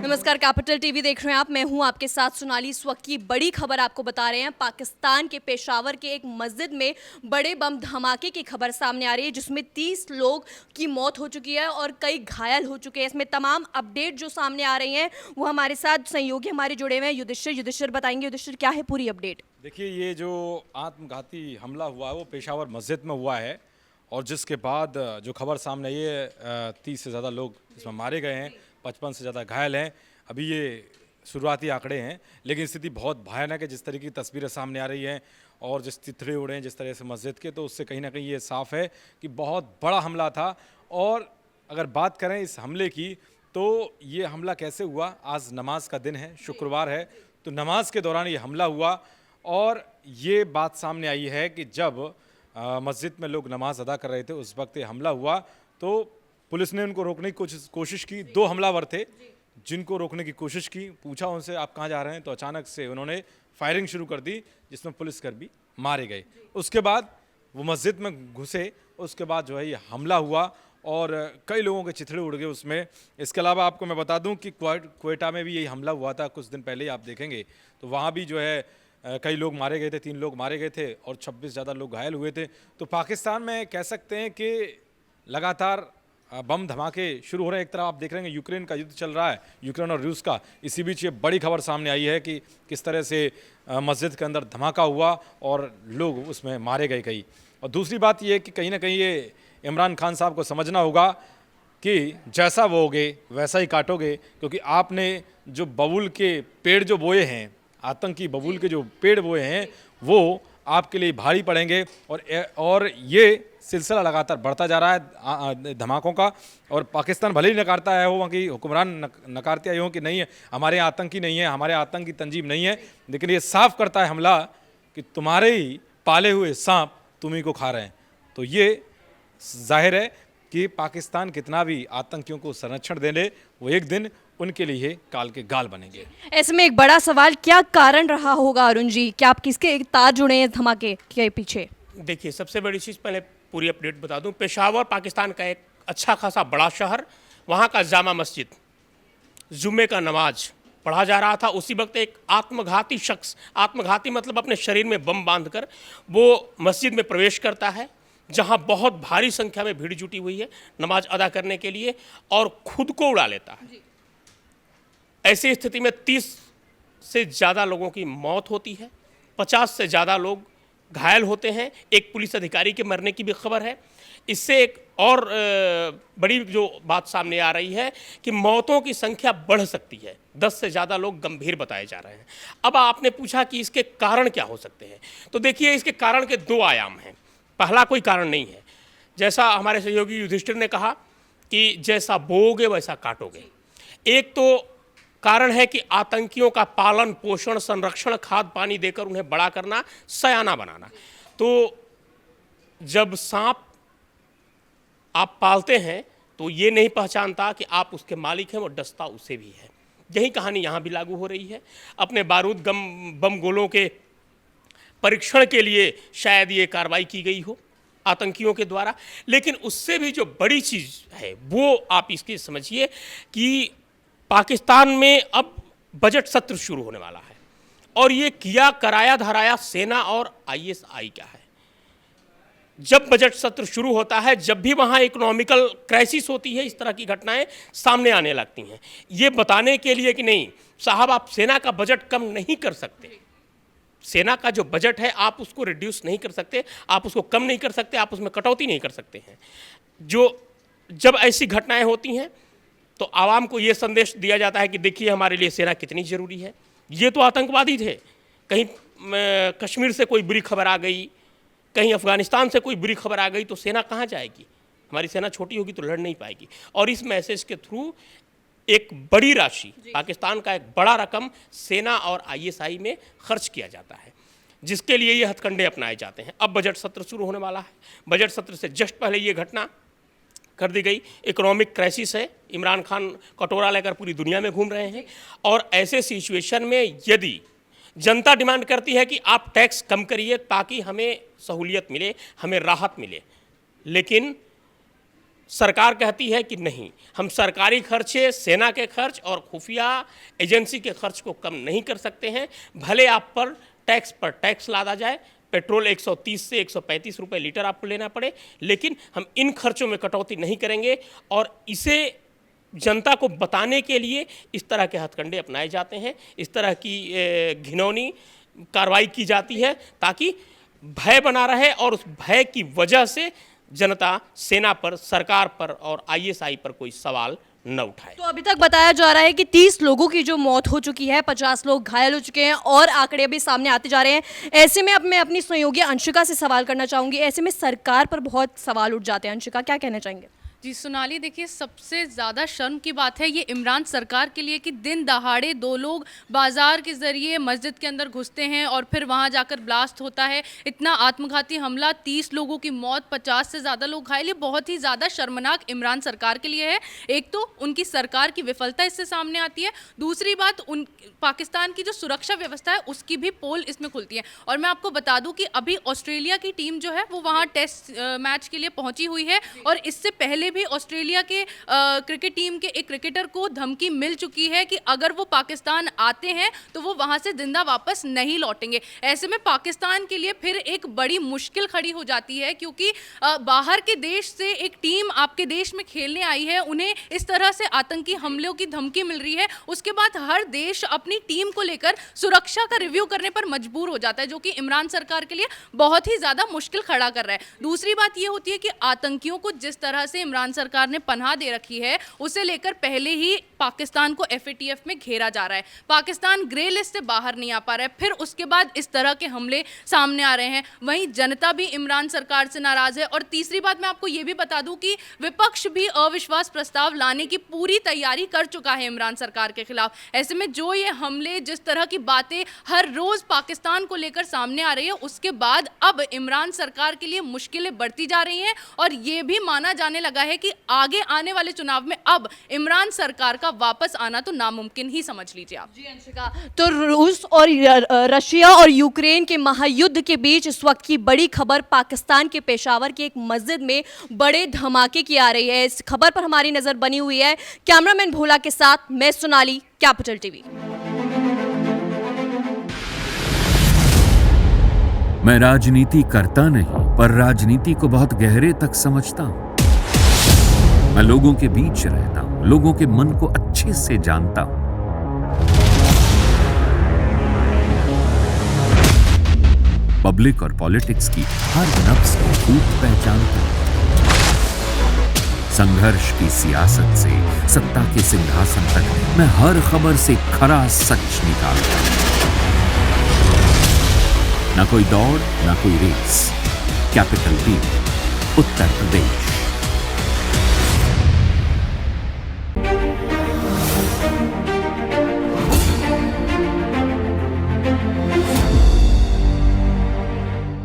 नमस्कार, capital TV देख रहे हैं आप। मैं हूं आपके साथ सोनाली। इस वक्त की बड़ी खबर आपको बता रहे हैं। पाकिस्तान के पेशावर के एक मस्जिद में बड़े बम धमाके की खबर सामने आ रही है, जिसमें 30 लोग की मौत हो चुकी है और कई घायल हो चुके हैं। इसमें तमाम अपडेट जो सामने आ रही हैं वो हमारे साथ सहयोगी हमारे जुड़े हुए हैं। युधिष्ठिर बताएंगे। युधिष्ठिर, क्या है पूरी अपडेट? देखिए, ये जो आत्मघाती हमला हुआ है वो पेशावर मस्जिद में हुआ है और जिसके बाद जो खबर सामने आई है 30 से ज़्यादा लोग इसमें मारे गए हैं, 55 से ज़्यादा घायल हैं। अभी ये शुरुआती आंकड़े हैं, लेकिन स्थिति बहुत भयानक है। जिस तरीके की तस्वीरें सामने आ रही हैं और जिस चित्रे उड़े हैं जिस तरह से मस्जिद के, तो उससे कहीं ना कहीं ये साफ है कि बहुत बड़ा हमला था। और अगर बात करें इस हमले की, तो ये हमला कैसे हुआ? आज नमाज का दिन है, शुक्रवार है, तो नमाज के दौरान ये हमला हुआ और ये बात सामने आई है कि जब मस्जिद में लोग नमाज अदा कर रहे थे उस वक्त ये हमला हुआ, तो पुलिस ने उनको रोकने की कोशिश की। 2 हमलावर थे जिनको रोकने की कोशिश की, पूछा उनसे आप कहाँ जा रहे हैं, तो अचानक से उन्होंने फायरिंग शुरू कर दी, जिसमें पुलिसकर्मी मारे गए। उसके बाद वो मस्जिद में घुसे, उसके बाद जो है ये हमला हुआ और कई लोगों के चिथड़े उड़ गए उसमें। इसके अलावा आपको मैं बता दूं कि क्वेटा में भी यही हमला हुआ था कुछ दिन पहले ही, आप देखेंगे तो वहाँ भी जो है कई लोग मारे गए थे, 3 लोग मारे गए थे और 26 ज़्यादा लोग घायल हुए थे। तो पाकिस्तान में कह सकते हैं कि लगातार बम धमाके शुरू हो रहे हैं। एक तरफ आप देख रहे हैं यूक्रेन का युद्ध चल रहा है, यूक्रेन और रूस का। इसी बीच ये बड़ी खबर सामने आई है कि किस तरह से मस्जिद के अंदर धमाका हुआ और लोग उसमें मारे गए कई। और दूसरी बात ये है कि कहीं ना कहीं ये इमरान खान साहब को समझना होगा कि जैसा बोओगे वैसा ही काटोगे, क्योंकि आपने जो बबूल के पेड़ जो बोए हैं, आतंकी बबूल के जो पेड़ बोए हैं, वो आपके लिए भारी पड़ेंगे। और ये सिलसिला लगातार बढ़ता जा रहा है धमाकों का। और पाकिस्तान भले ही नकारता है हो, वहाँ की हुक्मरान नकारते आए हों कि नहीं है हमारे यहाँ आतंकी नहीं है, हमारे आतंकी तंजीम नहीं है, लेकिन ये साफ करता है हमला कि तुम्हारे ही पाले हुए सांप तुम्ही को खा रहे हैं। तो ये जाहिर है कि पाकिस्तान कितना भी आतंकियों को संरक्षण दे ले, वो एक दिन उनके लिए काल के गाल बनेंगे। ऐसे में एक बड़ा सवाल, क्या कारण रहा होगा अरुण जी? क्या आप किसके तार जुड़े हैं धमाके के पीछे? देखिए, सबसे बड़ी चीज़, पहले पूरी अपडेट बता दूं। पेशावर पाकिस्तान का एक अच्छा खासा बड़ा शहर, वहाँ का जामा मस्जिद, जुम्मे का नमाज पढ़ा जा रहा था। उसी वक्त एक आत्मघाती शख्स, आत्मघाती मतलब अपने शरीर में बम बांधकर वो मस्जिद में प्रवेश करता है, जहाँ बहुत भारी संख्या में भीड़ जुटी हुई है नमाज अदा करने के लिए, और खुद को उड़ा लेता है। ऐसी स्थिति में 30 से ज़्यादा लोगों की मौत होती है, 50 से ज़्यादा लोग घायल होते हैं। एक पुलिस अधिकारी के मरने की भी खबर है। इससे एक और बड़ी जो बात सामने आ रही है कि मौतों की संख्या बढ़ सकती है। 10 से ज़्यादा लोग गंभीर बताए जा रहे हैं। अब आपने पूछा कि इसके कारण क्या हो सकते हैं, तो देखिए, इसके कारण के 2 आयाम हैं। पहला कोई कारण नहीं है, जैसा हमारे सहयोगी युधिष्ठिर ने कहा कि जैसा बोओगे वैसा काटोगे। एक तो कारण है कि आतंकियों का पालन पोषण, संरक्षण, खाद पानी देकर उन्हें बड़ा करना, सयाना बनाना। तो जब सांप आप पालते हैं तो ये नहीं पहचानता कि आप उसके मालिक हैं, वो डसता उसे भी है। यही कहानी यहाँ भी लागू हो रही है। अपने बारूद बम गोलों के परीक्षण के लिए शायद ये कार्रवाई की गई हो आतंकियों के द्वारा, लेकिन उससे भी जो बड़ी चीज़ है वो आप इसकी समझिए कि पाकिस्तान में अब बजट सत्र शुरू होने वाला है, और ये किया कराया धराया सेना और आईएसआई क्या है। जब बजट सत्र शुरू होता है, जब भी वहाँ इकोनॉमिकल क्राइसिस होती है, इस तरह की घटनाएं सामने आने लगती हैं, ये बताने के लिए कि नहीं साहब, आप सेना का बजट कम नहीं कर सकते। सेना का जो बजट है आप उसको रिड्यूस नहीं कर सकते, आप उसको कम नहीं कर सकते, आप उसमें कटौती नहीं कर सकते हैं। जब ऐसी घटनाएं होती हैं तो आवाम को ये संदेश दिया जाता है कि देखिए हमारे लिए सेना कितनी ज़रूरी है। ये तो आतंकवादी थे, कहीं कश्मीर से कोई बुरी खबर आ गई, कहीं अफ़गानिस्तान से कोई बुरी खबर आ गई, तो सेना कहाँ जाएगी? हमारी सेना छोटी होगी तो लड़ नहीं पाएगी। और इस मैसेज के थ्रू एक बड़ी राशि, पाकिस्तान का एक बड़ा रकम सेना और आईएसआई में खर्च किया जाता है, जिसके लिए ये हथकंडे अपनाए जाते हैं। अब बजट सत्र शुरू होने वाला है। बजट सत्र से जस्ट पहले ये घटना कर दी गई। इकोनॉमिक क्राइसिस है, इमरान खान कटोरा लेकर पूरी दुनिया में घूम रहे हैं, और ऐसे सिचुएशन में यदि जनता डिमांड करती है कि आप टैक्स कम करिए ताकि हमें सहूलियत मिले, हमें राहत मिले, लेकिन सरकार कहती है कि नहीं, हम सरकारी खर्चे, सेना के खर्च और खुफिया एजेंसी के खर्च को कम नहीं कर सकते हैं। भले आप पर टैक्स लादा जाए, पेट्रोल 130 से 135 रुपए लीटर आपको लेना पड़े, लेकिन हम इन खर्चों में कटौती नहीं करेंगे। और इसे जनता को बताने के लिए इस तरह के हथकंडे अपनाए जाते हैं, इस तरह की घिनौनी कार्रवाई की जाती है ताकि भय बना रहे और उस भय की वजह से जनता सेना पर, सरकार पर और आईएसआई पर कोई सवाल न उठाए। तो अभी तक बताया जा रहा है कि 30 लोगों की जो मौत हो चुकी है, 50 लोग घायल हो चुके हैं और आंकड़े भी सामने आते जा रहे हैं। ऐसे में अब मैं अपनी सहयोगी अंशिका से सवाल करना चाहूंगी। ऐसे में सरकार पर बहुत सवाल उठ जाते हैं। अंशिका, क्या कहना चाहेंगे? जी सोनाली, देखिए सबसे ज़्यादा शर्म की बात है ये इमरान सरकार के लिए कि दिन दहाड़े 2 लोग बाजार के ज़रिए मस्जिद के अंदर घुसते हैं और फिर वहाँ जाकर ब्लास्ट होता है। इतना आत्मघाती हमला, 30 लोगों की मौत, 50 से ज़्यादा लोग घायल, ये बहुत ही ज़्यादा शर्मनाक इमरान सरकार के लिए है। एक तो उनकी सरकार की विफलता इससे सामने आती है, दूसरी बात पाकिस्तान की जो सुरक्षा व्यवस्था है उसकी भी पोल इसमें खुलती है। और मैं आपको बता दूँ कि अभी ऑस्ट्रेलिया की टीम जो है वो वहाँ टेस्ट मैच के लिए पहुँची हुई है और इससे पहले भी ऑस्ट्रेलिया के क्रिकेट टीम के एक क्रिकेटर को धमकी मिल चुकी है कि अगर वो पाकिस्तान आते हैं तो वो वहां से जिंदा वापस नहीं लौटेंगे। ऐसे में पाकिस्तान के लिए फिर एक बड़ी मुश्किल खड़ी हो जाती है, क्योंकि बाहर के देश से एक टीम आपके देश में खेलने आई है, उन्हें इस तरह से आतंकी हमलों की धमकी मिल रही है। उसके बाद हर देश अपनी टीम को लेकर सुरक्षा का रिव्यू करने पर मजबूर हो जाता है, जो कि इमरान सरकार के लिए बहुत ही ज्यादा मुश्किल खड़ा कर रहा है। दूसरी बात यह होती है कि आतंकियों को जिस तरह से इमरान सरकार ने पनाह दे रखी है, उसे लेकर पहले ही पाकिस्तान को एफएटीएफ में घेरा जा रहा है। पाकिस्तान ग्रे लिस्ट से बाहर नहीं आ पा रहा है, फिर उसके बाद इस तरह के हमले सामने आ रहे हैं। वहीं जनता भी इमरान सरकार से नाराज है। और तीसरी बात मैं आपको ये भी बता दूं कि विपक्ष भी अविश्वास प्रस्ताव लाने की पूरी तैयारी कर चुका है इमरान सरकार के खिलाफ। ऐसे में जो ये हमले, जिस तरह की बातें हर रोज पाकिस्तान को लेकर सामने आ रही है, उसके बाद अब इमरान सरकार के लिए मुश्किलें बढ़ती जा रही हैं और ये भी माना जाने लगा है कि आगे आने वाले चुनाव में अब इमरान सरकार का वापस आना तो नामुमकिन ही समझ लीजिए आप। जी अंशिका, तो रूस और रशिया और यूक्रेन के महायुद्ध के बीच इस वक्त की बड़ी खबर पाकिस्तान के पेशावर की एक मस्जिद में बड़े धमाके की आ रही है। इस खबर पर हमारी नजर बनी हुई है। कैमरामैन भोला के साथ मैं सोनाली, कैपिटल टीवी। मैं राजनीति करता नहीं, पर राजनीति को बहुत गहरे तक समझता हूं। मैं लोगों के बीच रहता हूं, लोगों के मन को अच्छे से जानता हूं। पब्लिक और पॉलिटिक्स की हर नब्ज को खूब पहचानता हूं। संघर्ष की सियासत से सत्ता के सिंहासन तक मैं हर खबर से खरा सच निकालता हूं। ना कोई दौड़, ना कोई race. Capital TV, Uttar Pradesh.